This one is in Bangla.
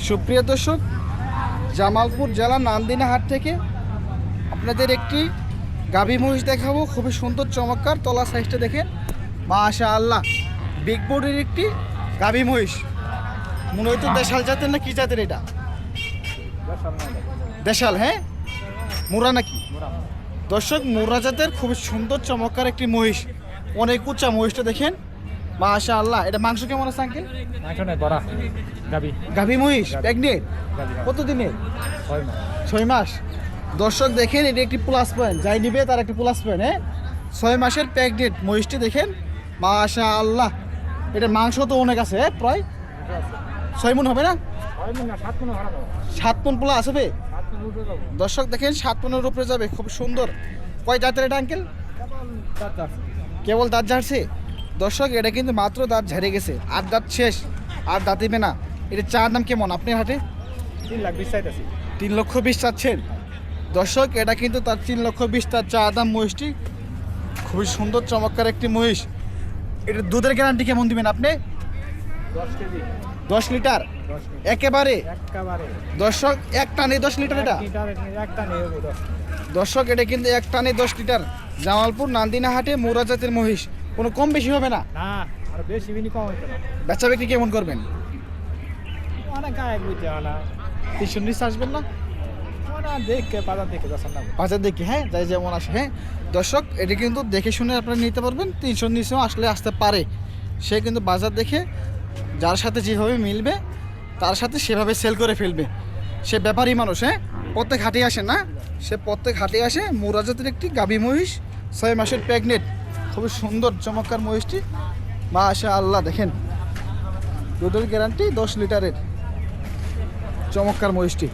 সুপ্রিয় দর্শক, জামালপুর জেলার নান্দিনা হাট থেকে আপনাদের একটি গাভী মহিষ দেখাবো। খুবই সুন্দর চমৎকার, তলা সাইজটা দেখেন মাশাআল্লাহ। বিগ বডির একটি গাভী মহিষ, মনে হয়তো দেশাল জাতের না কি জাতের এটা? দেশাল, হ্যাঁ মুরা নাকি? দর্শক, মুরা জাতের খুবই সুন্দর চমৎকার একটি মহিষ, অনেক উঁচা মহিষটা দেখেন মাশাআল্লাহ। এটা মাংস কেমন আছে আঙ্কেল? গাভী মহিষ প্রেগনেন্ট কত দিনের? 6 মাস। দর্শক দেখেন, এটা একটি প্লাস পয়েন্ট, যাই নিবে তার একটি প্লাস পয়েন্ট। হ্যাঁ, 6 মাসের প্রেগনেন্ট মহিষটি দেখেন মাশাআল্লাহ। এটা মাংস তো অনেক আছে, প্রায় 6 মণ হবে না? 7 মণ প্লাস হবে। দর্শক দেখেন, 7 মণের উপরে যাবে, খুব সুন্দর। কয় জাতের এটা আঙ্কেল? কেবল দাঁত ঝাড়ছে। দর্শক, এটা কিন্তু মাত্র দাঁত ঝাড়ে গেছে, আর দাঁত শেষ, আর দাঁতিবে না। এটা চার দাম কেমন আপনার হাটে? 3,20,000 চাচ্ছেন। দর্শক, এটা কিন্তু তার 3,20,000 তার চা দাম মহিষটি। খুবই সুন্দর চমৎকার একটি মহিষ। এটা দুধের গ্যারান্টি কেমন দিবেন আপনি? 10 লিটার একেবারে। দর্শক, এক টানে 10 লিটার এটা। দর্শক, এটা কিন্তু এক টানে 10 লিটার। জামালপুর নান্দিনা হাটে মুরা জাতের মহিষ, কোনো কম বেশি হবে না? বেচা বিক্রি কেমন করবেন? 300 নিচে আসবেন না? বাজার দেখে, হ্যাঁ, যাই যেমন আসে। হ্যাঁ দর্শক, এটা কিন্তু দেখে শুনে আপনারা নিতে পারবেন। 300 নিচেও আসলে আসতে পারে। সে কিন্তু বাজার দেখে যার সাথে যেভাবে মিলবে তার সাথে সেভাবে সেল করে ফেলবে। সে ব্যাপারী মানুষ, হ্যাঁ, প্রত্যেক হাটে আসে না, সে প্রত্যেক হাটে আসে। মুরা জাতের একটি গাভী মহিষ, 6 মাসের প্রেগনেন্ট, খুবই সুন্দর চমৎকার মহিষটি মাশাআল্লাহ। দেখেন, দুধের গ্যারান্টি 10 লিটারের চমৎকার মহিষটি।